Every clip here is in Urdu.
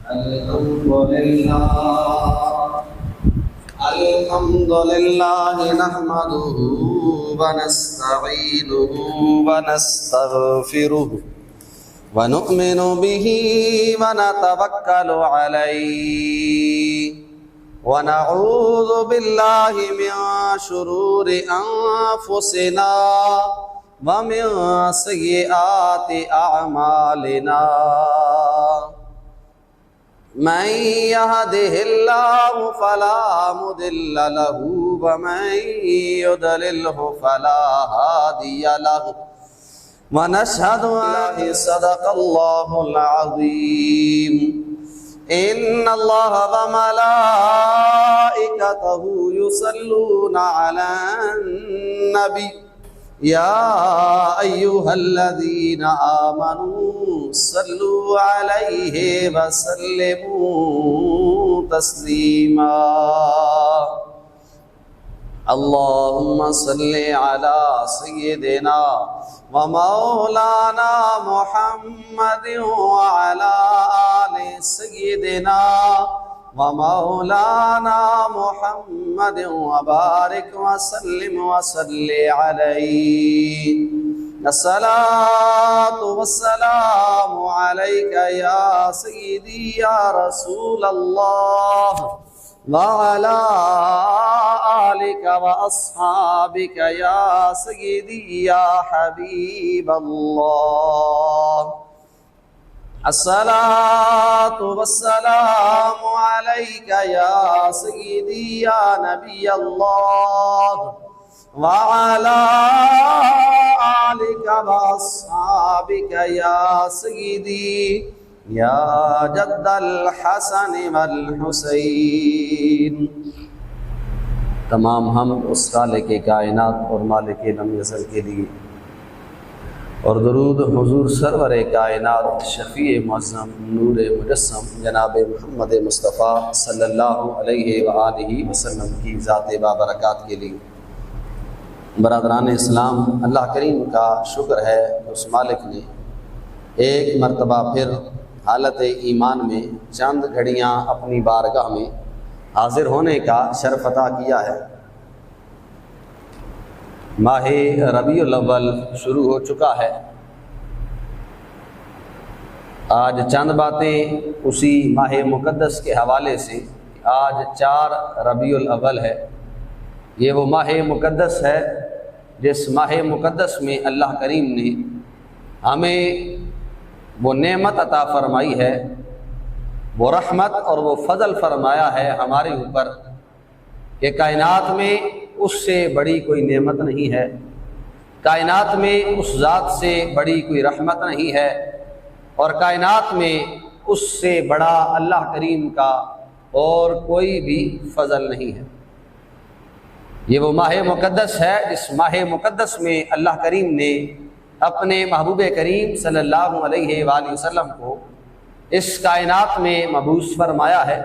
الحمد لله نحمده ونستعينه ونستغفره ونؤمن به ونتوكل عليه ونعوذ بالله من شرور أنفسنا ومن سيئات أعمالنا من يهده الله فلا مضل له ومن يضلله فلا هادي له ونشهد أن صدق الله العظيم إن الله وملائكته يصلون على النبي يا أيها الذين آمنوا صلوا عليه وسلموا تسليما اللهم صل على سيدنا ومولانا محمد وعلى آل سيدنا ومولانا محمد وبارك وسلم وصل عليه الصلاة والسلام عليك يا سيدي يا رسول الله وعلى آلك وأصحابك يا سيدي يا حبيب الله الصلاة والسلام عليك يا سيدي يا نبي الله وعلى آلك وأصحابك يا سيدي يا جد الحسن والحسين۔ تمام حمد اس خالق کائنات اور مالک لم یزل کے لیے، اور درود حضور سرور کائنات شفیع معظم نور مجسم جناب محمد مصطفیٰ صلی اللہ علیہ وآلہ وسلم کی ذات بابرکات کے لیے۔ برادران اسلام، اللہ کریم کا شکر ہے اس مالک نے ایک مرتبہ پھر حالت ایمان میں چند گھڑیاں اپنی بارگاہ میں حاضر ہونے کا شرف عطا کیا ہے۔ ماہ ربیع الاول شروع ہو چکا ہے۔ آج چند باتیں اسی ماہ مقدس کے حوالے سے، آج 4 ربیع الاول ہے۔ یہ وہ ماہ مقدس ہے جس ماہ مقدس میں اللہ کریم نے ہمیں وہ نعمت عطا فرمائی ہے، وہ رحمت اور وہ فضل فرمایا ہے ہمارے اوپر کہ کائنات میں اس سے بڑی کوئی نعمت نہیں ہے، کائنات میں اس ذات سے بڑی کوئی رحمت نہیں ہے، اور کائنات میں اس سے بڑا اللہ کریم کا اور کوئی بھی فضل نہیں ہے۔ یہ وہ ماہ مقدس ہے، اس ماہ مقدس میں اللہ کریم نے اپنے محبوب کریم صلی اللہ علیہ وآلہ وسلم کو اس کائنات میں مبعوث فرمایا ہے۔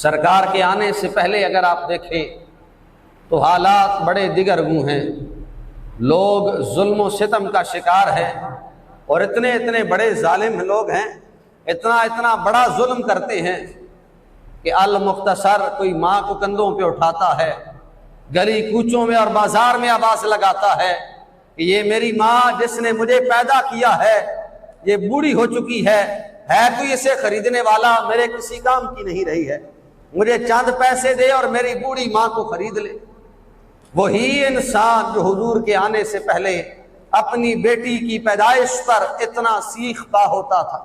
سرکار کے آنے سے پہلے اگر آپ دیکھیں تو حالات بڑے دیگرگوں ہیں، لوگ ظلم و ستم کا شکار ہیں، اور اتنے بڑے ظالم لوگ ہیں، اتنا بڑا ظلم کرتے ہیں کہ المختصر کوئی ماں کو کندھوں پہ اٹھاتا ہے، گلی کوچوں میں اور بازار میں آواز لگاتا ہے کہ یہ میری ماں جس نے مجھے پیدا کیا ہے یہ بوڑھی ہو چکی ہے کوئی اسے خریدنے والا، میرے کسی کام کی نہیں رہی ہے، مجھے چند پیسے دے اور میری بوڑھی ماں کو خرید لے۔ وہی انسان جو حضور کے آنے سے پہلے اپنی بیٹی کی پیدائش پر اتنا سیختا ہوتا تھا،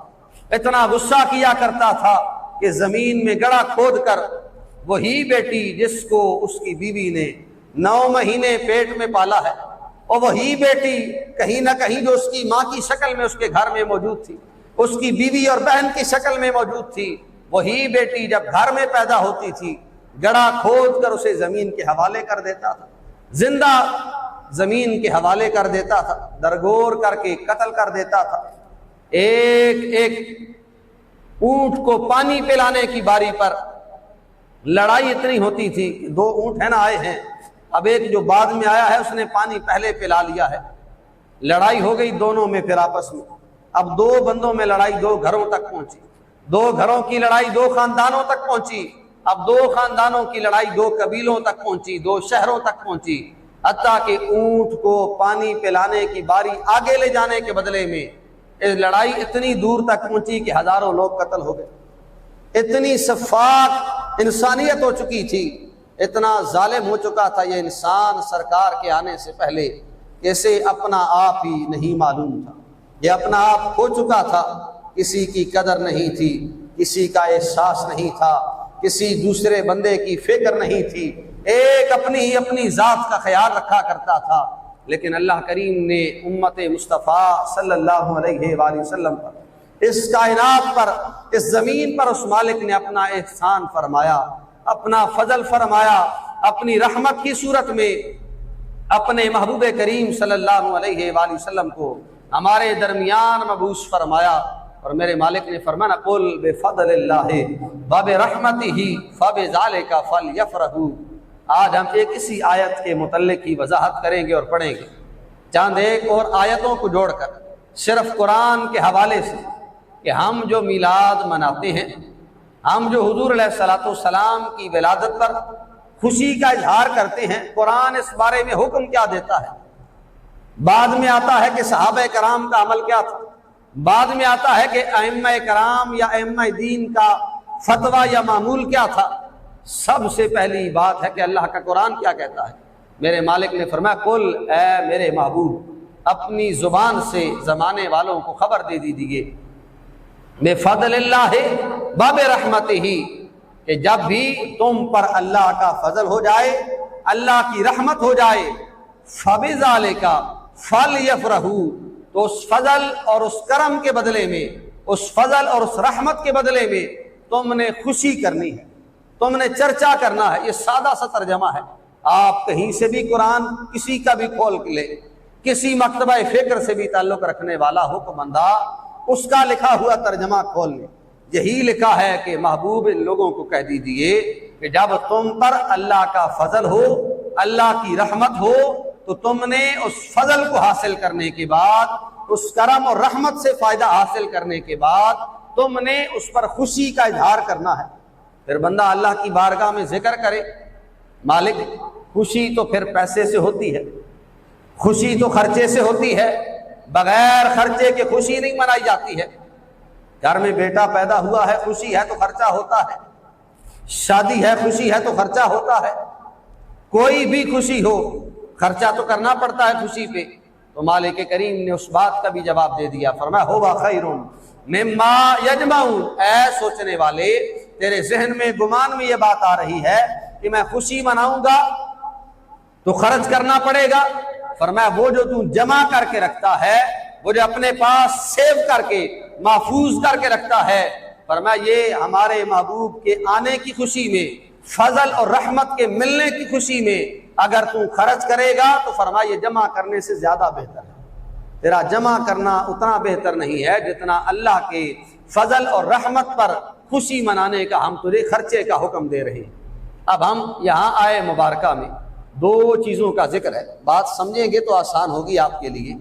اتنا غصہ کیا کرتا تھا کہ زمین میں گڑھا کھود کر وہی بیٹی جس کو اس کی بیوی نے 9 مہینے پیٹ میں پالا ہے، اور وہی بیٹی کہیں نہ کہیں جو اس کی ماں کی شکل میں اس کے گھر میں موجود تھی، اس کی بیوی اور بہن کی شکل میں موجود تھی، وہی بیٹی جب گھر میں پیدا ہوتی تھی گڑھا کھود کر اسے زمین کے حوالے کر دیتا تھا، زندہ زمین کے حوالے کر دیتا تھا، درگور کر کے قتل کر دیتا تھا۔ ایک ایک اونٹ کو پانی پلانے کی باری پر لڑائی اتنی ہوتی تھی کہ 2 اونٹ ہیں نا آئے ہیں، اب ایک جو بعد میں آیا ہے اس نے پانی پہلے پلا لیا ہے، لڑائی ہو گئی دونوں میں، پھر آپس میں اب 2 بندوں میں لڑائی 2 گھروں تک پہنچی، دو گھروں کی لڑائی دو خاندانوں تک پہنچی، اب دو خاندانوں کی لڑائی دو قبیلوں تک پہنچی، دو شہروں تک پہنچی، حتیٰ کہ اونٹ کو پانی پلانے کی باری آگے لے جانے کے بدلے میں اس لڑائی اتنی دور تک پہنچی کہ ہزاروں لوگ قتل ہو گئے۔ اتنی صفات انسانیت ہو چکی تھی، اتنا ظالم ہو چکا تھا یہ انسان سرکار کے آنے سے پہلے، اسے اپنا آپ ہی نہیں معلوم تھا، یہ اپنا آپ کھو چکا تھا، کسی کی قدر نہیں تھی، کسی کا احساس نہیں تھا، کسی دوسرے بندے کی فکر نہیں تھی، ایک اپنی ذات کا خیال رکھا کرتا تھا۔ لیکن اللہ کریم نے امت مصطفیٰ صلی اللہ علیہ وآلہ وسلم پر، اس کائنات پر، اس زمین پر اس مالک نے اپنا احسان فرمایا، اپنا فضل فرمایا، اپنی رحمت کی صورت میں اپنے محبوب کریم صلی اللہ علیہ وآلہ وسلم کو ہمارے درمیان مبعوث فرمایا۔ اور میرے مالک نے فرمایا قل بفضل اللہ وبرحمتہ فبذلک فلیفرحوا۔ آج ہم ایک اسی آیت کے متعلق کی وضاحت کریں گے اور پڑھیں گے، چند ایک اور آیتوں کو جوڑ کر صرف قرآن کے حوالے سے، کہ ہم جو میلاد مناتے ہیں، ہم جو حضور علیہ الصلوۃ والسلام کی ولادت پر خوشی کا اظہار کرتے ہیں، قرآن اس بارے میں حکم کیا دیتا ہے؟ بعد میں آتا ہے کہ صحابہ کرام کا عمل کیا تھا، بعد میں آتا ہے کہ ائمہ کرام یا ائمہ دین کا فتویٰ یا معمول کیا تھا۔ سب سے پہلی بات ہے کہ اللہ کا قرآن کیا کہتا ہے۔ میرے مالک نے فرمایا قل، اے میرے محبوب اپنی زبان سے زمانے والوں کو خبر دے دیجیے بفضل اللہ وبرحمتہ، کہ جب بھی تم پر اللہ کا فضل ہو جائے، اللہ کی رحمت ہو جائے، فبذالک فلیفرحوا، تو اس فضل اور اس کرم کے بدلے میں، اس فضل اور اس رحمت کے بدلے میں تم نے خوشی کرنی ہے، تم نے چرچا کرنا ہے۔ یہ سادہ سا ترجمہ ہے، آپ کہیں سے بھی قرآن کسی کا بھی کھول لے، کسی مکتبہ فکر سے بھی تعلق رکھنے والا حکمندہ اس کا لکھا ہوا ترجمہ کھول لے، یہی لکھا ہے کہ محبوب ان لوگوں کو کہہ دیجئے کہ جب تم پر اللہ کا فضل ہو، اللہ کی رحمت ہو، تو تم نے اس فضل کو حاصل کرنے کے بعد، اس کرم اور رحمت سے فائدہ حاصل کرنے کے بعد تم نے اس پر خوشی کا اظہار کرنا ہے۔ پھر بندہ اللہ کی بارگاہ میں ذکر کرے، مالک خوشی تو پھر پیسے سے ہوتی ہے، خوشی تو خرچے سے ہوتی ہے، بغیر خرچے کے خوشی نہیں منائی جاتی ہے۔ گھر میں بیٹا پیدا ہوا ہے، خوشی ہے تو خرچہ ہوتا ہے، شادی ہے خوشی ہے تو خرچہ ہوتا ہے، کوئی بھی خوشی ہو خرچہ تو کرنا پڑتا ہے خوشی پہ۔ تو مالک کریم نے اس بات کا بھی جواب دے دیا، فرمایا ہوا خیر مما یجمعون، اے سوچنے والے تیرے ذہن میں گمان میں یہ بات آ رہی ہے کہ میں خوشی مناؤں گا تو خرچ کرنا پڑے گا۔ فرمایا وہ جو تو جمع کر کے رکھتا ہے، وہ جو اپنے پاس سیو کر کے محفوظ کر کے رکھتا ہے، فرمایا یہ ہمارے محبوب کے آنے کی خوشی میں، فضل اور رحمت کے ملنے کی خوشی میں اگر تو خرچ کرے گا تو فرمایا یہ جمع کرنے سے زیادہ بہتر ہے۔ تیرا جمع کرنا اتنا بہتر نہیں ہے جتنا اللہ کے فضل اور رحمت پر خوشی منانے کا ہم تجھے خرچے کا حکم دے رہے ہیں۔ اب ہم یہاں آئے مبارکہ میں دو چیزوں کا ذکر ہے، بات سمجھیں گے تو آسان ہوگی آپ کے لیے۔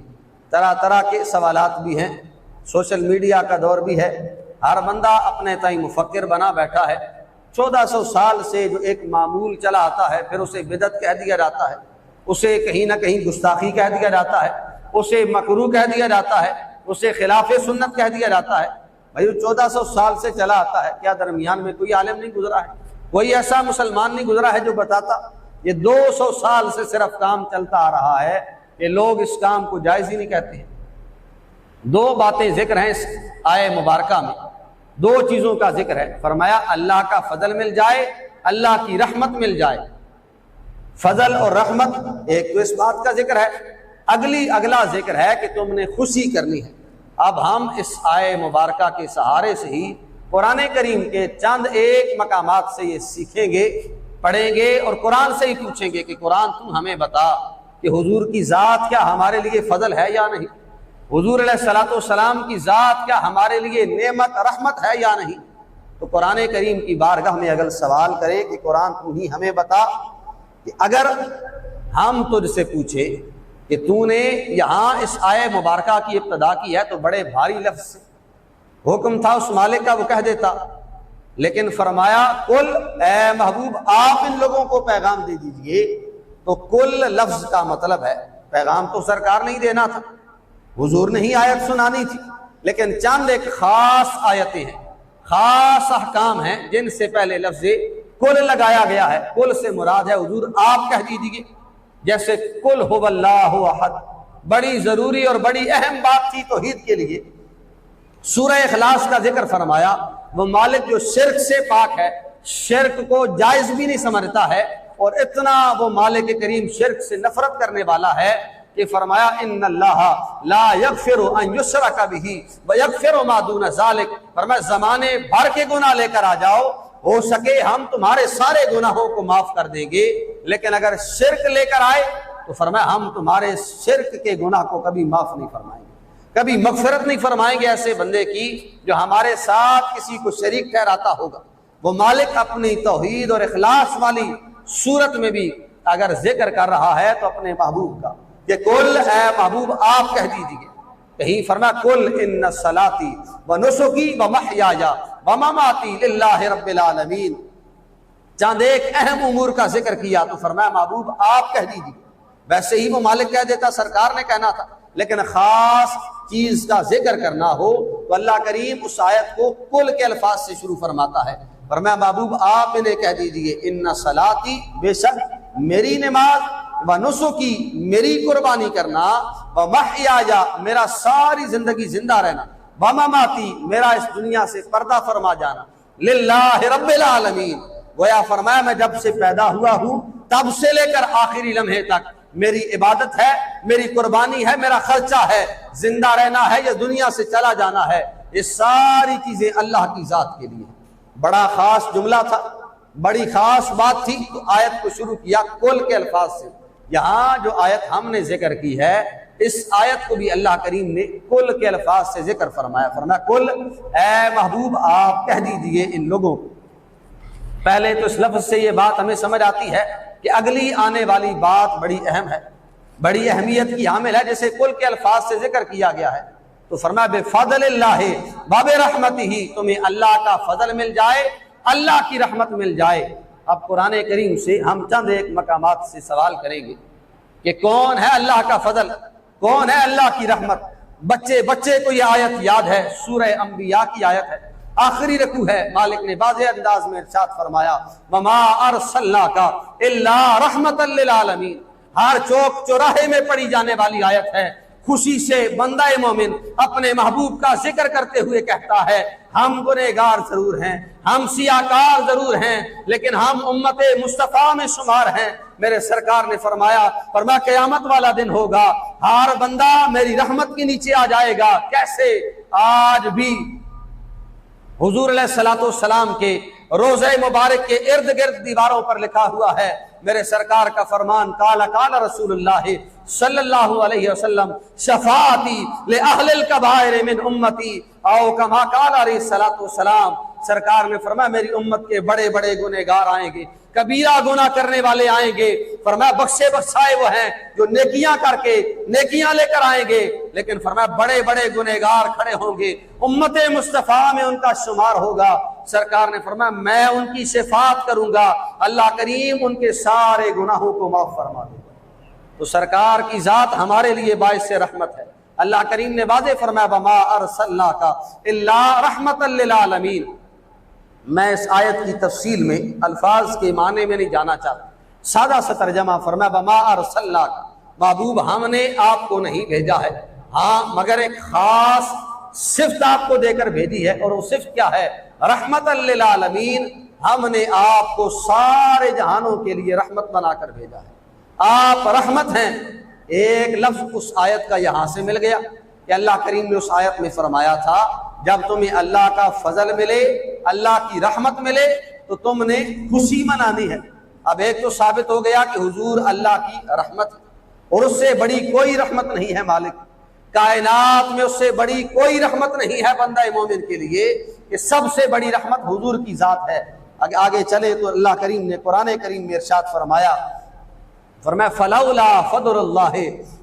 طرح طرح کے سوالات بھی ہیں، سوشل میڈیا کا دور بھی ہے، ہر بندہ اپنے تئیں مفکر بنا بیٹھا ہے۔ 1400 سال سے جو ایک معمول چلا آتا ہے، پھر اسے بدعت کہہ دیا جاتا ہے، اسے کہیں نہ کہیں گستاخی کہہ دیا جاتا ہے، اسے مکروہ کہہ دیا جاتا ہے، اسے خلاف سنت کہہ دیا جاتا ہے۔ بھائی 1400 سال سے چلا آتا ہے، کیا درمیان میں کوئی عالم نہیں گزرا ہے، کوئی ایسا مسلمان نہیں گزرا ہے جو بتاتا؟ یہ 200 سال سے صرف کام چلتا آ رہا ہے کہ لوگ اس کام کو جائز ہی نہیں کہتے ہیں۔ دو باتیں ذکر ہیں اس آیہ مبارکہ میں، دو چیزوں کا ذکر ہے۔ فرمایا اللہ کا فضل مل جائے، اللہ کی رحمت مل جائے۔ فضل اور رحمت ایک تو اس بات کا ذکر ہے، اگلا ذکر ہے کہ تم نے خوشی کرنی ہے۔ اب ہم اس آیہ مبارکہ کے سہارے سے ہی قرآن کریم کے چند ایک مقامات سے یہ سیکھیں گے، پڑھیں گے اور قرآن سے ہی پوچھیں گے کہ قرآن تم ہمیں بتا کہ حضور کی ذات کیا ہمارے لیے فضل ہے یا نہیں، حضور علیہ الصلوۃ والسلام کی ذات کیا ہمارے لیے نعمت رحمت ہے یا نہیں۔ تو قرآن کریم کی بارگاہ میں اگر سوال کرے کہ قرآن تم ہی ہمیں بتا، کہ اگر ہم تجھ سے پوچھے کہ تو نے یہاں اس آیہ مبارکہ کی ابتدا کی ہے تو بڑے بھاری لفظ سے حکم تھا اس مالک کا وہ کہہ دیتا، لیکن فرمایا کل، اے محبوب آپ ان لوگوں کو پیغام دے دیجئے۔ تو کل لفظ کا مطلب ہے پیغام تو سرکار نہیں دینا تھا، حضور نے ہی آیت سنانی تھی، لیکن چند ایک خاص آیتیں ہیں، خاص احکام ہیں جن سے پہلے لفظ کل لگایا گیا ہے۔ کل سے مراد ہے حضور آپ کہہ دیجئے، جیسے کل هو اللہ احد، بڑی ضروری اور بڑی اہم بات تھی توحید کے لیے۔ سورہ اخلاص کا ذکر فرمایا، وہ مالک جو شرک سے پاک ہے، شرک کو جائز بھی نہیں سمجھتا ہے، اور اتنا وہ مالک کریم شرک سے نفرت کرنے والا ہے کہ فرمایا ان اللہ لا یغفر ان یشرک بہ ویغفر ما دون ذلک، فرمایا زمانے بھر کے گناہ لے کر آ جاؤ، ہو سکے ہم تمہارے سارے گناہوں کو معاف کر دیں گے، لیکن اگر شرک لے کر آئے تو فرمایا ہم تمہارے شرک کے گناہ کو کبھی معاف نہیں فرمائیں گے، کبھی مغفرت نہیں فرمائیں گے ایسے بندے کی جو ہمارے ساتھ کسی کو شریک ٹھہراتا ہوگا۔ وہ مالک اپنی توحید اور اخلاص والی صورت میں بھی اگر ذکر کر رہا ہے تو اپنے محبوب کا کہ کل، اے محبوب آپ کہہ دیجئے۔ کہیں فرمایا کل ان صلاتی و نسکی و محیای و مماتی للہ رب العالمین، چند ایک اہم امور کا ذکر کیا تو فرمایا محبوب آپ کہہ دیجئے۔ ویسے ہی وہ مالک کہہ دیتا، سرکار نے کہنا تھا، لیکن خاص چیز کا ذکر کرنا ہو تو اللہ کریم اس آیت کو کل کے الفاظ سے شروع فرماتا ہے۔ فرمایا محبوب آپ انہیں کہہ دیجئے ان صلاتی، بے شک میری نماز، و نسکی میری قربانی کرنا، و محیای میرا ساری زندگی زندہ رہنا، و مماتی میرا اس دنیا سے پردہ فرما جانا، للہ رب العالمین، گویا فرمایا میں جب سے پیدا ہوا ہوں تب سے لے کر آخری لمحے تک میری عبادت ہے، میری قربانی ہے، میرا خرچہ ہے، زندہ رہنا ہے یا دنیا سے چلا جانا ہے، یہ ساری چیزیں اللہ کی ذات کے لیے۔ بڑا خاص جملہ تھا، بڑی خاص بات تھی، تو آیت کو شروع کیا کل کے الفاظ سے۔ یہاں جو آیت ہم نے ذکر کی ہے، اس آیت کو بھی اللہ کریم نے کل کے الفاظ سے ذکر فرمایا۔ فرمایا کل، اے محبوب آپ کہہ دیجئے ان لوگوں کو۔ پہلے تو اس لفظ سے یہ بات ہمیں سمجھ آتی ہے کہ اگلی آنے والی بات بڑی اہم ہے، بڑی اہمیت کی حامل ہے، جیسے کل کے الفاظ سے ذکر کیا گیا ہے تو فرمایا بفضل اللہ وبرحمتہ، تمہیں اللہ کا فضل مل جائے، اللہ کی رحمت مل جائے۔ اب قرآن کریم سے ہم چند ایک مقامات سے سوال کریں گے کہ کون ہے اللہ کا فضل، کون ہے اللہ کی رحمت۔ بچے کو یہ آیت یاد ہے، سورہ انبیاء کی آیت ہے، آخری رکوع ہے، مالک نے واضح انداز میں ارشاد فرمایا وما ارسلناک الا رحمتا للعالمین، ہر چوک چوراہے میں پڑھی جانے والی آیت ہے۔ خوشی سے بندہ مومن اپنے محبوب کا ذکر کرتے ہوئے کہتا ہے ہم گنہگار ضرور ہیں، ہم سیاکار ضرور ہیں، لیکن ہم امت مصطفیٰ میں شمار ہیں۔ میرے سرکار نے فرمایا قیامت والا دن ہوگا، ہر بندہ میری رحمت کے نیچے آ جائے گا۔ کیسے؟ آج بھی حضور علیہ الصلوۃ والسلام کے روضہ مبارک کے ارد گرد دیواروں پر لکھا ہوا ہے میرے سرکار کا فرمان، قال قال رسول اللہ صلی اللہ علیہ وسلم شفاعتی لأہل الکبائر من امتی، او کما قال علیہ الصلوۃ والسلام، سرکار نے فرمایا میری امت کے بڑے بڑے گنہگار آئیں گے، کبیرہ گناہ کرنے والے آئیں گے، فرمایا بخشے بخشائے وہ ہیں جو نیکیاں کر کے نیکیاں لے کر آئیں گے، لیکن فرمایا بڑے بڑے گنہگار کھڑے ہوں گے، امت مصطفیٰ میں ان کا شمار ہوگا۔ سرکار نے فرمایا میں ان کی شفاعت کروں گا، اللہ کریم ان کے سارے گناہوں کو معاف فرما دے گا۔ تو سرکار کی ذات ہمارے لیے باعث رحمت ہے۔ اللہ کریم نے واضح فرمایا وما ارسلناک الا رحمتا للعالمین۔ میں اس آیت کی تفصیل میں الفاظ کے معنی میں نہیں جانا چاہتا، سادہ سا ترجمہ فرمایا وما ارسلناک، محبوب ہم نے آپ کو نہیں بھیجا ہے، ہاں مگر ایک خاص صفت آپ کو دے کر بھیجی ہے، اور وہ صفت کیا ہے؟ رحمتا للعالمین، ہم نے آپ کو سارے جہانوں کے لیے رحمت بنا کر بھیجا ہے، آپ رحمت ہیں۔ ایک لفظ اس آیت کا یہاں سے مل گیا کہ اللہ کریم نے اس آیت میں فرمایا تھا جب تمہیں اللہ کا فضل ملے، اللہ کی رحمت ملے تو تم نے خوشی منانی ہے۔ اب ایک تو ثابت ہو گیا کہ حضور اللہ کی رحمت، اور اس سے بڑی کوئی رحمت نہیں ہے مالک، کائنات میں اس سے بڑی کوئی رحمت نہیں ہے بندہ مومن کے لیے، کہ سب سے بڑی رحمت حضور کی ذات ہے۔ آگے چلے تو اللہ کریم نے قرآن کریم میں ارشاد فرمایا فلولا فضل اللہ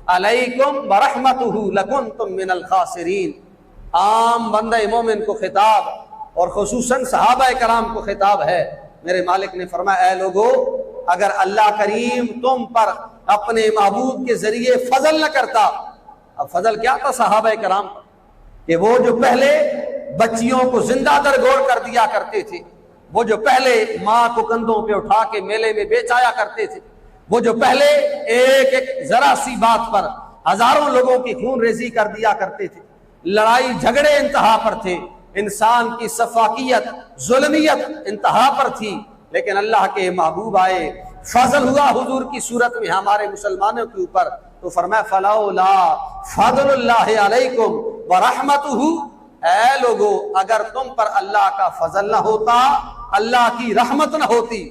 علیکم ورحمتہ لکنتم من الخاسرین، عام بندہ مومن کو خطاب اور خصوصاً صحابہ کرام کو خطاب ہے۔ میرے مالک نے فرمایا اے لوگو، اگر اللہ کریم تم پر اپنے محبوب کے ذریعے فضل نہ کرتا، اب فضل کیا تھا صحابہ کرام پر، کہ وہ جو پہلے بچیوں کو زندہ درگور کر دیا کرتے تھے، وہ جو پہلے ماں کو کندھوں پہ اٹھا کے میلے میں بیچایا کرتے تھے، وہ جو پہلے ایک ایک ذرا سی بات پر ہزاروں لوگوں کی خون ریزی کر دیا کرتے تھے، لڑائی جھگڑے انتہا پر تھے، انسان کی سفاکیت ظلمیت انتہا پر تھی، لیکن اللہ کے محبوب آئے، فضل ہوا حضور کی صورت میں ہمارے مسلمانوں کے اوپر، تو فرمایا فلولا فضل اللہ علیکم ورحمتہ، اے لوگو اگر تم پر اللہ کا فضل نہ ہوتا، اللہ کی رحمت نہ ہوتی۔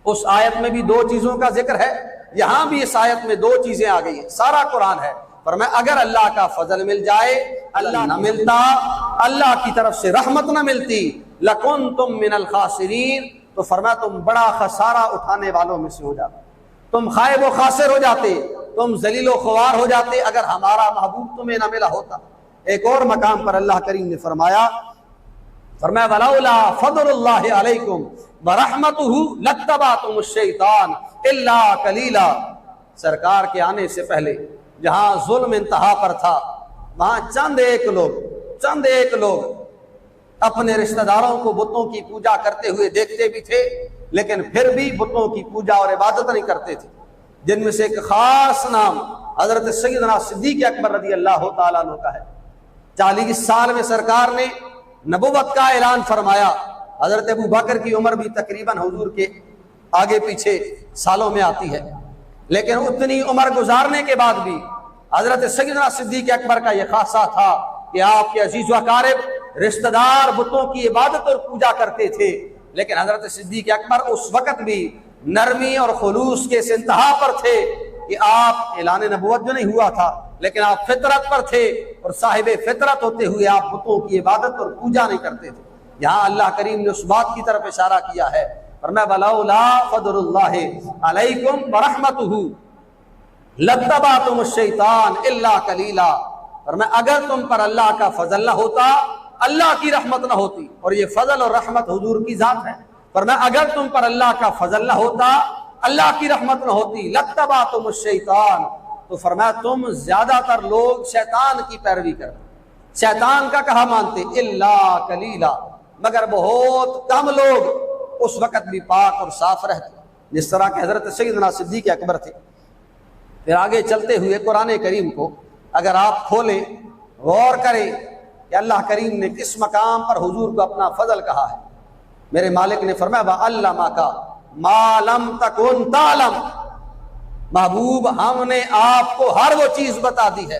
اس آیت میں بھی دو چیزوں کا ذکر ہے، یہاں بھی اس آیت میں دو چیزیں آ گئی ہیں، سارا قرآن ہے۔ فرمایا اگر اللہ کا فضل مل جائے، اللہ نہ ملتا، اللہ کی طرف سے رحمت نہ ملتی، لکنتم من الخاسرین، تو فرمایا تم بڑا خسارہ اٹھانے والوں میں سے ہو جاتے، تم خائب و خاسر ہو جاتے، تم ذلیل و خوار ہو جاتے اگر ہمارا محبوب تمہیں نہ ملا ہوتا۔ ایک اور مقام پر اللہ کریم نے فرمایا ولولا فضل اللہ علیکم ورحمتہ لاتبعتم الشیطان الا قلیلا، سرکار کے آنے سے پہلے جہاں ظلم انتہا پر تھا، وہاں چند ایک لوگ اپنے رشتہ داروں کو بتوں کی پوجا کرتے ہوئے دیکھتے بھی تھے، لیکن پھر بھی بتوں کی پوجا اور عبادت نہیں کرتے تھے، جن میں سے ایک خاص نام حضرت سیدنا صدیق اکبر رضی اللہ تعالیٰ عنہ کا ہے۔ 40 سال میں سرکار نے نبوت کا اعلان فرمایا، حضرت ابو بکر کی عمر بھی تقریباً حضور کے آگے پیچھے سالوں میں آتی ہے، لیکن اتنی عمر گزارنے کے بعد بھی حضرت سیدنا صدیق اکبر کا یہ خاصہ تھا کہ آپ کے عزیز و اقارب رشتہ دار بتوں کی عبادت اور پوجا کرتے تھے، لیکن حضرت صدیق اکبر اس وقت بھی نرمی اور خلوص کے اس انتہا پر تھے کہ آپ اعلان نبوت جو نہیں ہوا تھا، لیکن آپ فطرت پر تھے، اور صاحب فطرت ہوتے ہوئے آپ بتوں کی عبادت اور پوجا نہیں کرتے تھے۔ یہاں اللہ کریم نے اس بات کی طرف اشارہ کیا ہے، فرمایا ولولا فضل اللہ علیکم ورحمتہ لاتبعتم الشیطان الا قلیلا، فرمایا اگر تم پر اللہ کا فضل نہ ہوتا، اللہ کی رحمت نہ ہوتی، اور یہ فضل اور رحمت حضور کی ذات ہے، فرمایا اگر تم پر اللہ کا فضل نہ ہوتا، اللہ کی رحمت نہ ہوتی، لاتبعتم الشیطان، تو فرمایا تم زیادہ تر لوگ شیطان کی پیروی کرتے، شیطان کا کہا مانتے، الا قلیلا، مگر بہت کم لوگ اس وقت بھی پاک اور صاف رہتے، جس طرح کہ حضرت سیدنا صدیق اکبر تھے۔ پھر آگے چلتے ہوئے قرآن کریم کو اگر آپ کھولیں، غور کریں کہ اللہ کریم نے کس مقام پر حضور کو اپنا فضل کہا ہے۔ میرے مالک نے فرمایا وَعَلَّمَكَ مَا لَمْ تَكُنْ تَعْلَمْ، محبوب ہم نے آپ کو ہر وہ چیز بتا دی ہے۔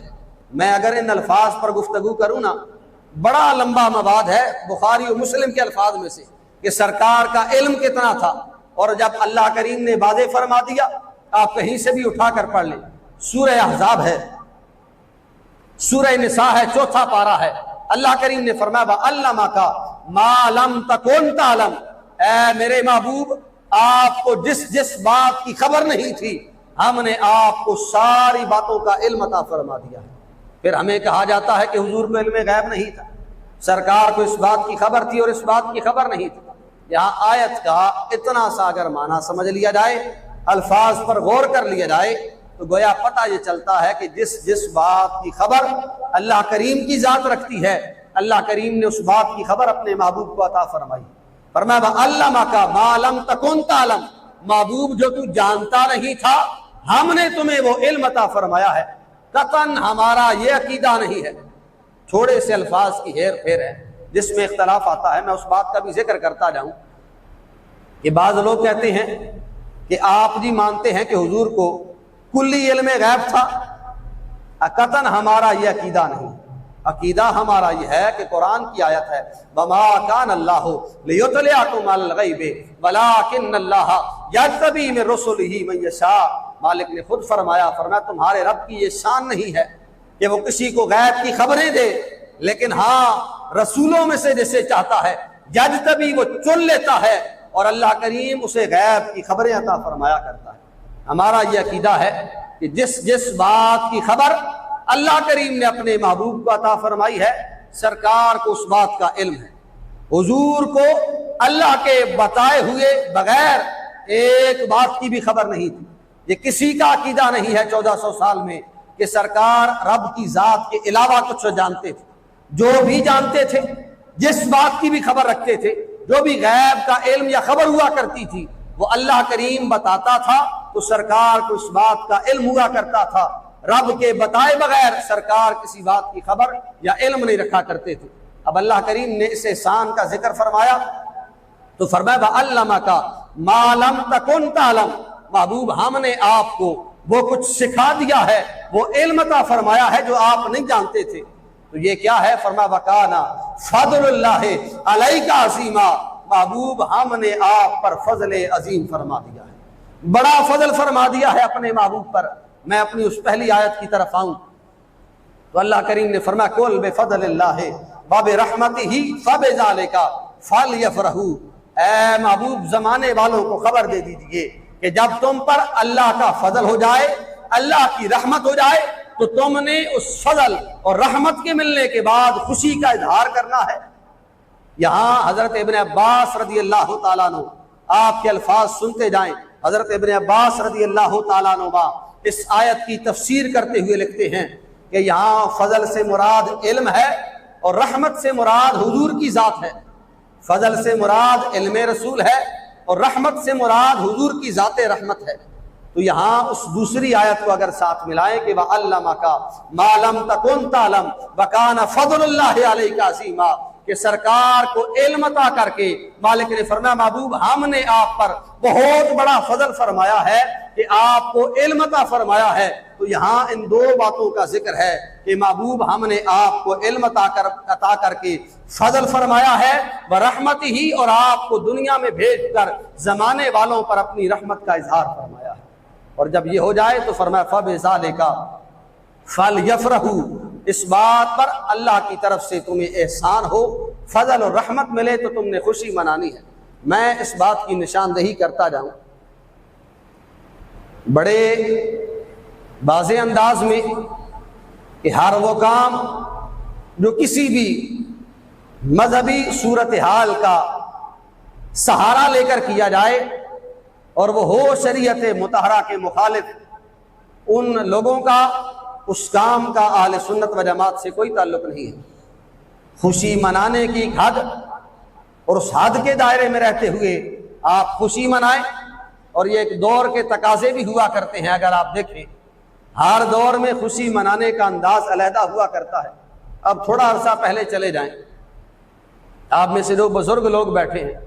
میں اگر ان الفاظ پر گفتگو کروں نا، بڑا لمبا مواد ہے، بخاری و مسلم کے الفاظ میں سے کہ سرکار کا علم کتنا تھا، اور جب اللہ کریم نے واضح فرما دیا، آپ کہیں سے بھی اٹھا کر پڑھ لیں، سورہ احزاب ہے، سورہ نساء ہے، 4واں پارہ ہے، اللہ کریم نے فرمایا وَعَلَّمَكَ مَا لَمْ تَكُنْ تَعْلَمْ، اے میرے محبوب آپ کو جس بات کی خبر نہیں تھی، ہم نے آپ کو ساری باتوں کا علم عطا فرما دیا ہے۔ پھر ہمیں کہا جاتا ہے کہ حضور کو علم غیب نہیں تھا، سرکار کو اس بات کی خبر تھی اور اس بات کی خبر نہیں تھی۔ یہاں آیت کا اتنا سا اگر معنی سمجھ لیا جائے، الفاظ پر غور کر لیا جائے، تو گویا پتہ یہ چلتا ہے کہ جس بات کی خبر اللہ کریم کی ذات رکھتی ہے، اللہ کریم نے اس بات کی خبر اپنے محبوب کو عطا فرمائی۔ فرمایا وَعَلَّمَكَ مَا لَمْ تَكُنْ تَعْلَمْ، محبوب جو تو جانتا نہیں تھا، ہم نے تمہیں وہ علم عطا فرمایا ہے۔ قطعاً ہمارا یہ عقیدہ نہیں ہے، تھوڑے سے الفاظ کی ہیر پھیر ہے جس میں اختلاف آتا ہے، میں اس بات کا بھی ذکر کرتا جاؤں کہ بعض لوگ کہتے ہیں کہ آپ جی مانتے ہیں کہ حضور کو کلی علم غیب تھا، قطعاً ہمارا یہ عقیدہ نہیں۔ عقیدہ ہمارا یہ ہے کہ قرآن کی آیت ہے وَمَا كَانَ اللَّهُ لِيُطْلِعَكُمْ عَلَى الْغَيْبِ وَلَٰكِنَّ اللَّهَ يَجْتَبِي مِن رُّسُلِهِ مَن يَشَاءُ، مالک نے خود فرمایا تمہارے رب کی یہ شان نہیں ہے کہ وہ کسی کو غیب کی خبریں دے، لیکن ہاں رسولوں میں سے جسے چاہتا ہے یجتبی وہ چن لیتا ہے، اور اللہ کریم اسے غیب کی خبریں عطا فرمایا کرتا ہے۔ ہمارا یہ عقیدہ ہے کہ جس بات کی خبر اللہ کریم نے اپنے محبوب کو عطا فرمائی ہے، سرکار کو اس بات کا علم ہے۔ حضور کو اللہ کے بتائے ہوئے بغیر ایک بات کی بھی خبر نہیں تھی۔ یہ کسی کا عقیدہ نہیں ہے 1400 سال میں کہ سرکار رب کی ذات کے علاوہ کچھ جانتے تھے۔ جو بھی جانتے تھے، جس بات کی بھی خبر رکھتے تھے، جو بھی غیب کا علم یا خبر ہوا کرتی تھی، وہ اللہ کریم بتاتا تھا تو سرکار کو اس بات کا علم ہوا کرتا تھا۔ رب کے بتائے بغیر سرکار کسی بات کی خبر یا علم نہیں رکھا کرتے تھے۔ اب اللہ کریم نے اس احسان کا ذکر فرمایا تو فرمایا وَعَلَّمَكَ مَا لَمْ تَكُنْ تَعْلَمْ، محبوب ہم نے آپ کو وہ کچھ سکھا دیا ہے، وہ علم عطا فرمایا ہے جو آپ نہیں جانتے تھے۔ تو یہ کیا ہے؟ فرمایا وَكَانَ فَضْلُ اللَّهِ عَلَيْكَ عَظِيمًا، محبوب ہم نے آپ پر فضل عظیم فرما دیا ہے، بڑا فضل فرما دیا ہے اپنے محبوب پر۔ میں اپنی اس پہلی آیت کی طرف آؤں تو اللہ کریم نے فرمایا قُلْ بِفَضْلِ اللَّهِ وَبِرَحْمَتِهِ فَبِذَلِكَ فَلْيَفْرَحُوا، اے محبوب زمانے والوں کو خبر دے دیجئے کہ جب تم پر اللہ کا فضل ہو جائے، اللہ کی رحمت ہو جائے، تو تم نے اس فضل اور رحمت کے ملنے کے بعد خوشی کا اظہار کرنا ہے۔ یہاں حضرت ابن عباس رضی اللہ تعالیٰ عنہ، آپ کے الفاظ سنتے جائیں، حضرت ابن عباس رضی اللہ تعالیٰ عنہ اس آیت کی تفسیر کرتے ہوئے لکھتے ہیں کہ یہاں فضل سے مراد علم ہے اور رحمت سے مراد حضور کی ذات ہے۔ فضل سے مراد علم رسول ہے اور رحمت سے مراد حضور کی ذات رحمت ہے۔ تو یہاں اس دوسری آیت کو اگر ساتھ ملائیں کہ وَعَلَّمَكَ مَا لَمْ تَكُنْ تَعْلَمْ وَكَانَ فَضْلُ اللَّهِ عَلَيْكَ عَظِيمًا، کہ سرکار کو علم عطا کر کے مالک نے فرمایا محبوب ہم نے آپ پر بہت بڑا فضل فرمایا ہے کہ آپ کو علم عطا فرمایا ہے۔ تو یہاں ان دو باتوں کا ذکر ہے کہ محبوب ہم نے آپ کو علم عطا کر کے فضل فرمایا ہے برحمت ہی، اور آپ کو دنیا میں بھیج کر زمانے والوں پر اپنی رحمت کا اظہار فرمایا ہے۔ اور جب یہ ہو جائے تو فرمایا فَبِذَلِكَ فَلْيَفْرَحُوا، اس بات پر اللہ کی طرف سے تمہیں احسان ہو، فضل اور رحمت ملے تو تم نے خوشی منانی ہے۔ میں اس بات کی نشاندہی کرتا جاؤں بڑے واضح انداز میں کہ ہر وہ کام جو کسی بھی مذہبی صورتحال کا سہارا لے کر کیا جائے اور وہ ہو شریعت مطہرہ کے مخالف، ان لوگوں کا اس کام کا اہل سنت و جماعت سے کوئی تعلق نہیں ہے۔ خوشی منانے کی حد اور اس حد کے دائرے میں رہتے ہوئے آپ خوشی منائیں، اور یہ ایک دور کے تقاضے بھی ہوا کرتے ہیں۔ اگر آپ دیکھیں ہر دور میں خوشی منانے کا انداز علیحدہ ہوا کرتا ہے۔ اب تھوڑا عرصہ پہلے چلے جائیں، آپ میں سے جو بزرگ لوگ بیٹھے ہیں،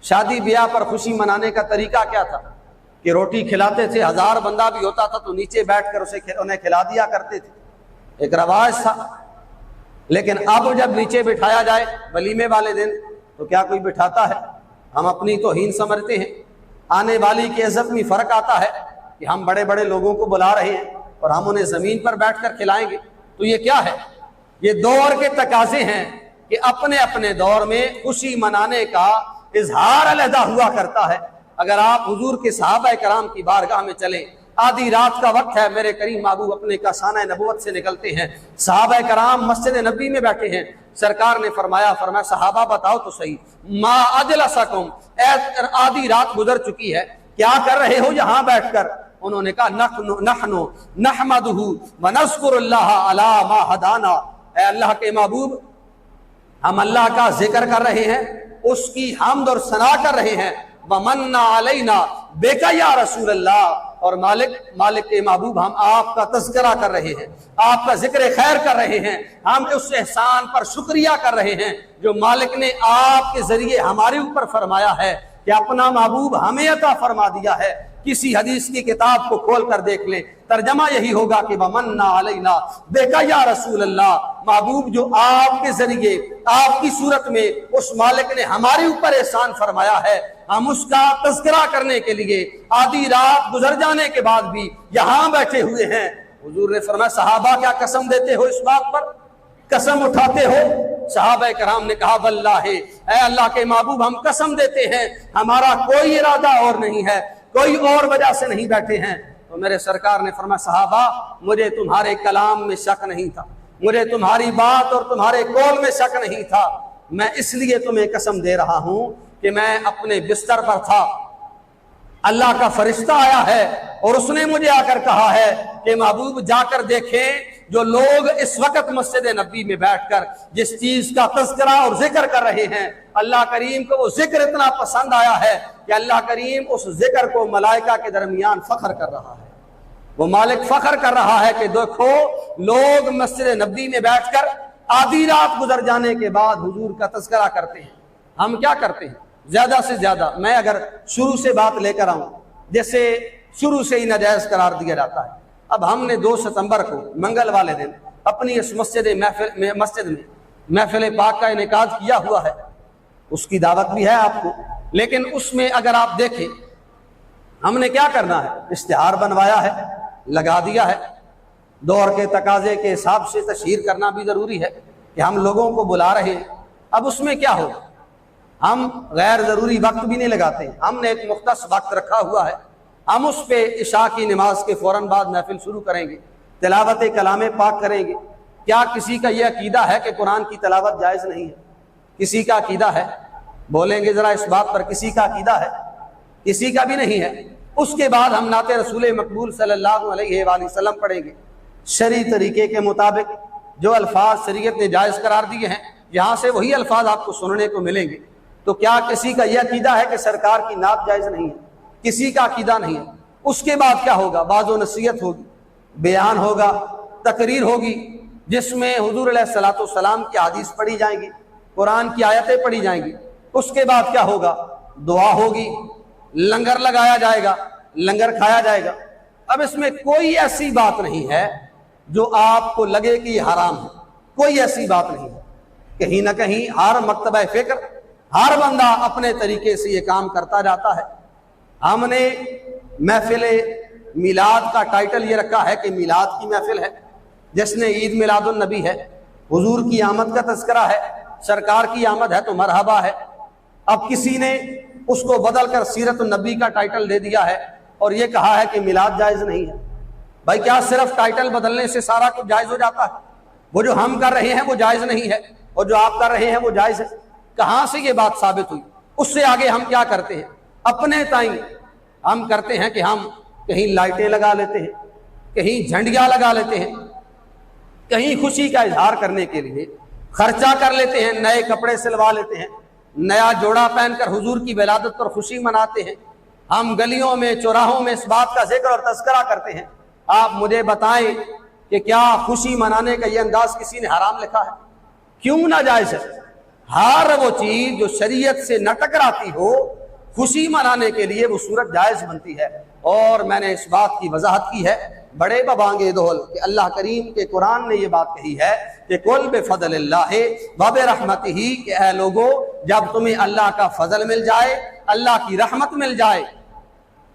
شادی بیاہ پر خوشی منانے کا طریقہ کیا تھا کہ روٹی کھلاتے تھے، 1000 بندہ بھی ہوتا تھا تو نیچے بیٹھ کر انہیں کھلا دیا کرتے تھے، ایک رواج تھا۔ لیکن اب جب نیچے بٹھایا جائے ولیمے والے دن تو کیا کوئی بٹھاتا ہے؟ ہم اپنی توہین سمجھتے ہیں، آنے والی کی عزت میں فرق آتا ہے کہ ہم بڑے بڑے لوگوں کو بلا رہے ہیں اور ہم انہیں زمین پر بیٹھ کر کھلائیں گے۔ تو یہ کیا ہے؟ یہ دور کے تقاضے ہیں کہ اپنے اپنے دور میں خوشی منانے کا اظہار علیحدہ ہوا کرتا ہے۔ اگر آپ حضور کے صحابہ کرام کی بارگاہ میں چلیں، آدھی رات کا وقت ہے، میرے کریم محبوب اپنے کاشانہ نبوت سے نکلتے ہیں، صحابہ کرام مسجد نبی میں بیٹھے ہیں، سرکار نے فرمایا صحابہ بتاؤ تو صحیح، ما اجلسکم، آدھی رات گزر چکی ہے، کیا کر رہے ہو یہاں بیٹھ کر؟ انہوں نے کہا نحن نحمدہ ونذکر اللہ علی ما ہدانا، اے اللہ کے محبوب ہم اللہ کا ذکر کر رہے ہیں، اس کی حمد اور ثنا کر رہے ہیں، ومن علینا بک یا رسول اللہ، اور مالک کے محبوب ہم آپ کا تذکرہ کر رہے ہیں، آپ کا ذکر خیر کر رہے ہیں، ہم اس احسان پر شکریہ کر رہے ہیں جو مالک نے آپ کے ذریعے ہمارے اوپر فرمایا ہے کہ اپنا محبوب ہمیں عطا فرما دیا ہے۔ کسی حدیث کی کتاب کو کھول کر دیکھ لیں، ترجمہ یہی ہوگا کہ ومن علینا بک یا رسول اللہ، محبوب جو آپ کے ذریعے آپ کی صورت میں اس مالک نے ہمارے اوپر احسان فرمایا ہے، ہم اس کا تذکرہ کرنے کے لیے آدھی رات گزر جانے کے بعد بھی یہاں بیٹھے ہوئے ہیں۔ حضور نے فرمایا صحابہ کیا قسم دیتے ہو اس بات پر؟ قسم اٹھاتے ہو؟ صحابہ کرام نے کہا واللہ، اے اللہ کے محبوب ہم قسم دیتے ہیں ہمارا کوئی ارادہ اور نہیں ہے، کوئی اور وجہ سے نہیں بیٹھے ہیں۔ تو میرے سرکار نے فرمایا صحابہ مجھے تمہارے کلام میں شک نہیں تھا، مجھے تمہاری بات اور تمہارے قول میں شک نہیں تھا، میں اس لیے تمہیں قسم دے رہا ہوں کہ میں اپنے بستر پر تھا، اللہ کا فرشتہ آیا ہے اور اس نے مجھے آ کر کہا ہے کہ محبوب جا کر دیکھیں جو لوگ اس وقت مسجد نبی میں بیٹھ کر جس چیز کا تذکرہ اور ذکر کر رہے ہیں، اللہ کریم کو وہ ذکر اتنا پسند آیا ہے کہ اللہ کریم اس ذکر کو ملائکہ کے درمیان فخر کر رہا ہے۔ وہ مالک فخر کر رہا ہے کہ دیکھو لوگ مسجد نبی میں بیٹھ کر آدھی رات گزر جانے کے بعد حضور کا تذکرہ کرتے ہیں۔ ہم کیا کرتے ہیں؟ زیادہ سے زیادہ میں اگر شروع سے بات لے کر آؤں، جیسے شروع سے ہی ناجائز قرار دیا جاتا ہے۔ اب ہم نے 2 ستمبر کو منگل والے دن اپنی اس مسجد میں محفل پاک کا انعقاد کیا ہوا ہے، اس کی دعوت بھی ہے آپ کو، لیکن اس میں اگر آپ دیکھیں ہم نے کیا کرنا ہے، اشتہار بنوایا ہے، لگا دیا ہے۔ دور کے تقاضے کے حساب سے تشہیر کرنا بھی ضروری ہے کہ ہم لوگوں کو بلا رہے ہیں۔ اب اس میں کیا ہوگا، ہم غیر ضروری وقت بھی نہیں لگاتے ہیں، ہم نے ایک مختص وقت رکھا ہوا ہے، ہم اس پہ عشاء کی نماز کے فوراً بعد محفل شروع کریں گے، تلاوت کلام پاک کریں گے۔ کیا کسی کا یہ عقیدہ ہے کہ قرآن کی تلاوت جائز نہیں ہے؟ کسی کا عقیدہ ہے؟ بولیں گے ذرا اس بات پر، کسی کا عقیدہ ہے؟ کسی کا بھی نہیں ہے۔ اس کے بعد ہم نعت رسول مقبول صلی اللہ علیہ وآلہ وسلم پڑھیں گے، شرعی طریقے کے مطابق جو الفاظ شریعت نے جائز قرار دیے ہیں، یہاں سے وہی الفاظ آپ کو سننے کو ملیں گے۔ تو کیا کسی کا یہ عقیدہ ہے کہ سرکار کی نعت جائز نہیں ہے؟ کسی کا عقیدہ نہیں ہے۔ اس کے بعد کیا ہوگا، بعض و نصیحت ہوگی، بیان ہوگا، تقریر ہوگی، جس میں حضور علیہ الصلوۃ والسلام کی حدیث پڑھی جائیں گی، قرآن کی آیتیں پڑھی جائیں گی۔ اس کے بعد کیا ہوگا، دعا ہوگی، لنگر لگایا جائے گا، لنگر کھایا جائے گا۔ اب اس میں کوئی ایسی بات نہیں ہے جو آپ کو لگے کہ یہ حرام ہے، کوئی ایسی بات نہیں ہے۔ کہیں نہ کہیں ہر مکتبہ فکر، ہر بندہ اپنے طریقے سے یہ کام کرتا جاتا ہے۔ ہم نے محفل میلاد کا ٹائٹل یہ رکھا ہے کہ میلاد کی محفل ہے، جس نے عید میلاد النبی ہے، حضور کی آمد کا تذکرہ ہے، سرکار کی آمد ہے تو مرحبا ہے۔ اب کسی نے اس کو بدل کر سیرت النبی کا ٹائٹل دے دیا ہے اور یہ کہا ہے کہ میلاد جائز نہیں ہے۔ بھائی کیا صرف ٹائٹل بدلنے سے سارا کچھ جائز ہو جاتا ہے؟ وہ جو ہم کر رہے ہیں وہ جائز نہیں ہے اور جو آپ کر رہے ہیں وہ جائز ہے؟ کہاں سے یہ بات ثابت ہوئی؟ اس سے آگے ہم کیا کرتے ہیں، اپنے تائیں ہم کرتے ہیں کہ ہم کہیں لائٹیں لگا لیتے ہیں، کہیں جھنڈیاں لگا لیتے ہیں، کہیں خوشی کا اظہار کرنے کے لیے خرچہ کر لیتے ہیں، نئے کپڑے سلوا لیتے ہیں، نیا جوڑا پہن کر حضور کی ولادت پر خوشی مناتے ہیں۔ ہم گلیوں میں چوراہوں میں اس بات کا ذکر اور تذکرہ کرتے ہیں۔ آپ مجھے بتائیں کہ کیا خوشی منانے کا یہ انداز کسی نے حرام لکھا ہے؟ کیوں ناجائز ہے؟ ہر وہ چیز جو شریعت سے نہ ٹکراتی ہو، خوشی منانے کے لیے وہ صورت جائز بنتی ہے۔ اور میں نے اس بات کی وضاحت کی ہے بڑے ببانگے دول کہ اللہ کریم کے قرآن نے یہ بات کہی ہے کہ قل بفضل اللہ وبرحمتہ، کہ اے لوگو جب تمہیں اللہ کا فضل مل جائے، اللہ کی رحمت مل جائے،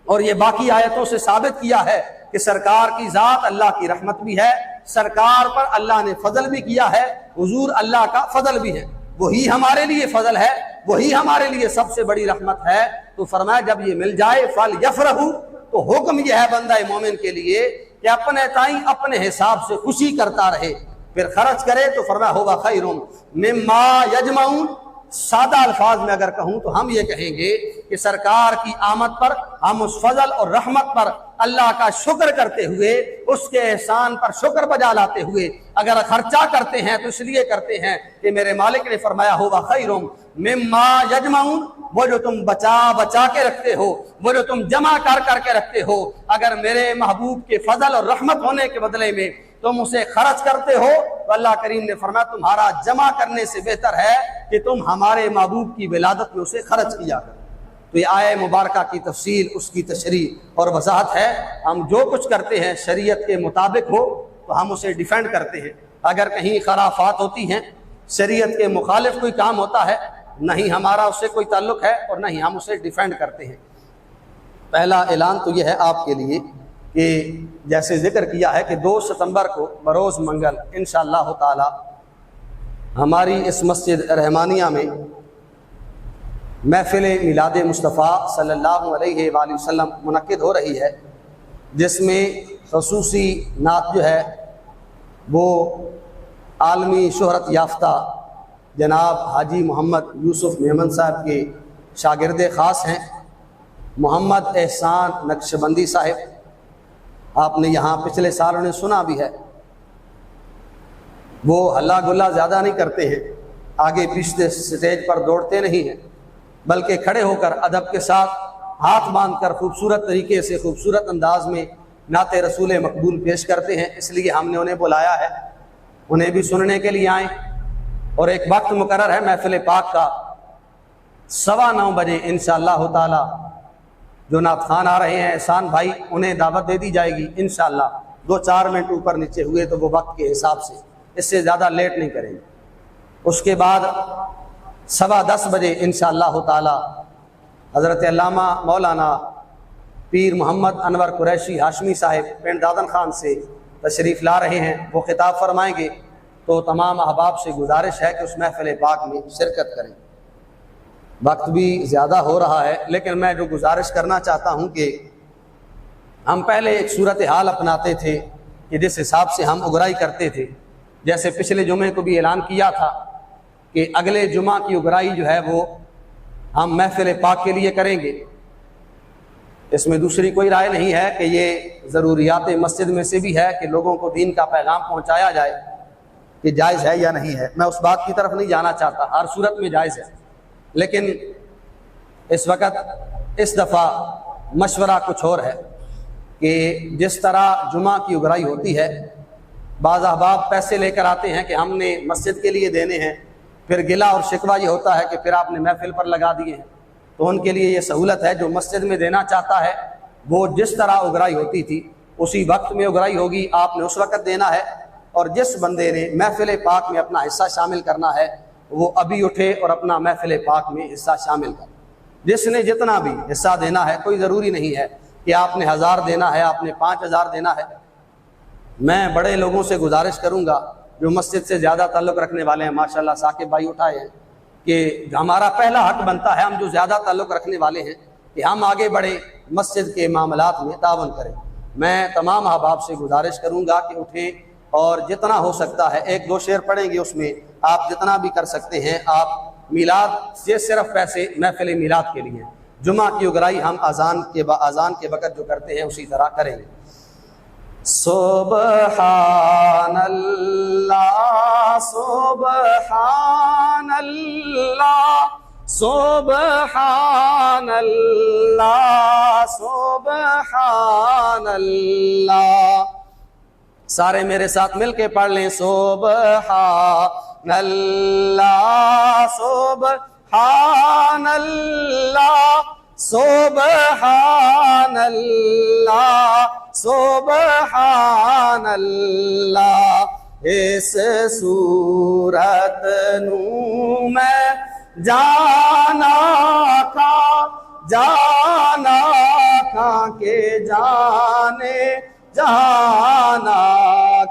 اور یہ باقی آیتوں سے ثابت کیا ہے کہ سرکار کی ذات اللہ کی رحمت بھی ہے، سرکار پر اللہ نے فضل بھی کیا ہے، حضور اللہ کا فضل بھی ہے، وہی ہمارے لیے فضل ہے، وہی ہمارے لیے سب سے بڑی رحمت ہے۔ تو فرمایا جب یہ مل جائے فَلْيَفْرَحُوا، تو حکم یہ ہے بندہ مومن کے لیے کہ اپنے تائیں اپنے حساب سے خوشی کرتا رہے، پھر خرچ کرے تو فرمایا ہوگا خیر مما یجمعون۔ سادہ الفاظ میں اگر کہوں تو ہم یہ کہیں گے کہ سرکار کی آمد پر ہم اس فضل اور رحمت پر اللہ کا شکر کرتے ہوئے، اس کے احسان پر شکر بجا لاتے ہوئے اگر خرچہ کرتے ہیں تو اس لیے کرتے ہیں کہ میرے مالک نے فرمایا ہوگا خیر مما یجمعون، وہ جو تم بچا کے رکھتے ہو، وہ جو تم جمع کر کے رکھتے ہو، اگر میرے محبوب کے فضل اور رحمت ہونے کے بدلے میں تم اسے خرچ کرتے ہو تو اللہ کریم نے فرمایا تمہارا جمع کرنے سے بہتر ہے کہ تم ہمارے محبوب کی ولادت میں اسے خرچ کیا کرو۔ تو یہ آیہ مبارکہ کی تفصیل، اس کی تشریح اور وضاحت ہے۔ ہم جو کچھ کرتے ہیں شریعت کے مطابق ہو تو ہم اسے ڈیفینڈ کرتے ہیں، اگر کہیں خرافات ہوتی ہیں، شریعت کے مخالف کوئی کام ہوتا ہے، نہیں ہمارا اس سے کوئی تعلق ہے اور نہیں ہم اسے ڈیفینڈ کرتے ہیں۔ پہلا اعلان تو یہ ہے آپ کے لیے کہ جیسے ذکر کیا ہے کہ 2 ستمبر کو بروز منگل انشاءاللہ تعالی ہماری اس مسجد رحمانیہ میں محفل میلاد مصطفیٰ صلی اللہ علیہ وآلہ وسلم منعقد ہو رہی ہے، جس میں خصوصی نعت جو ہے وہ عالمی شہرت یافتہ جناب حاجی محمد یوسف میمن صاحب کے شاگرد خاص ہیں، محمد احسان نقشبندی صاحب۔ آپ نے یہاں پچھلے سال انہیں سنا بھی ہے۔ وہ ہلا گلا زیادہ نہیں کرتے ہیں، آگے پیچھے سٹیج پر دوڑتے نہیں ہیں، بلکہ کھڑے ہو کر ادب کے ساتھ ہاتھ باندھ کر خوبصورت طریقے سے خوبصورت انداز میں نعت رسول مقبول پیش کرتے ہیں۔ اس لیے ہم نے انہیں بلایا ہے، انہیں بھی سننے کے لیے آئیں۔ اور ایک وقت مقرر ہے محفل پاک کا 9:15 بجے انشاءاللہ تعالی۔ جو نعت خوان آ رہے ہیں احسان بھائی، انہیں دعوت دے دی جائے گی انشاءاللہ۔ 2-4 منٹ اوپر نیچے ہوئے تو وہ وقت کے حساب سے، اس سے زیادہ لیٹ نہیں کریں گے۔ اس کے بعد 10:15 بجے انشاءاللہ تعالی حضرت علامہ مولانا پیر محمد انور قریشی ہاشمی صاحب پنڈ دادن خان سے تشریف لا رہے ہیں، وہ خطاب فرمائیں گے۔ تو تمام احباب سے گزارش ہے کہ اس محفل پاک میں شرکت کریں۔ وقت بھی زیادہ ہو رہا ہے، لیکن میں جو گزارش کرنا چاہتا ہوں کہ ہم پہلے ایک صورتحال اپناتے تھے کہ جس حساب سے ہم اگرائی کرتے تھے، جیسے پچھلے جمعے کو بھی اعلان کیا تھا کہ اگلے جمعہ کی اگرائی جو ہے وہ ہم محفل پاک کے لیے کریں گے۔ اس میں دوسری کوئی رائے نہیں ہے کہ یہ ضروریات مسجد میں سے بھی ہے کہ لوگوں کو دین کا پیغام پہنچایا جائے، کہ جائز ہے یا نہیں ہے۔ میں اس بات کی طرف نہیں جانا چاہتا، ہر صورت میں جائز ہے، لیکن اس وقت اس دفعہ مشورہ کچھ اور ہے کہ جس طرح جمعہ کی اگرائی ہوتی ہے، بعض احباب پیسے لے کر آتے ہیں کہ ہم نے مسجد کے لیے دینے ہیں، پھر گلہ اور شکوہ یہ ہوتا ہے کہ پھر آپ نے محفل پر لگا دیے ہیں۔ تو ان کے لیے یہ سہولت ہے، جو مسجد میں دینا چاہتا ہے وہ جس طرح اگرائی ہوتی تھی اسی وقت میں اگرائی ہوگی، آپ نے اس وقت دینا ہے۔ اور جس بندے نے محفل پاک میں اپنا حصہ شامل کرنا ہے وہ ابھی اٹھے اور اپنا محفل پاک میں حصہ شامل کرے۔ جس نے جتنا بھی حصہ دینا ہے، کوئی ضروری نہیں ہے کہ آپ نے 1000 دینا ہے، آپ نے 5000 دینا ہے۔ میں بڑے لوگوں سے گزارش کروں گا جو مسجد سے زیادہ تعلق رکھنے والے ہیں، ماشاءاللہ ثاقب بھائی اٹھائے ہیں، کہ ہمارا پہلا حق بنتا ہے، ہم جو زیادہ تعلق رکھنے والے ہیں، کہ ہم آگے بڑھے، مسجد کے معاملات میں تعاون کریں۔ میں تمام احباب سے گزارش کروں گا کہ اٹھیں اور جتنا ہو سکتا ہے 1-2 شعر پڑھیں گے، اس میں آپ جتنا بھی کر سکتے ہیں۔ آپ میلاد یہ صرف پیسے محفل میلاد کے لیے، جمعہ کی اگرائی ہم اذان کے وقت جو کرتے ہیں اسی طرح کریں گے۔ سبحان اللہ سبحان اللہ سبحان اللہ سبحان اللہ۔ سارے میرے ساتھ مل کے پڑھ لیں، سبحان اللہ سبحان اللہ سبحان اللہ سبحان اللہ۔ اس صورت نو میں جانا کھا کے جانے جانا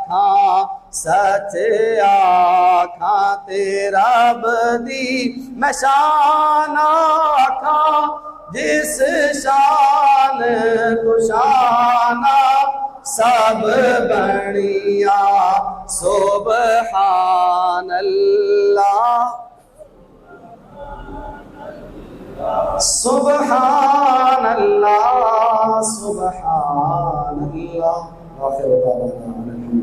کھا سچ آکھاں تیرا بدی میں شان آکھاں جس شان تو شانہ سب بڑیا سبحان اللہ سبحان اللہ سبحان اللہ۔ آخر دعوانا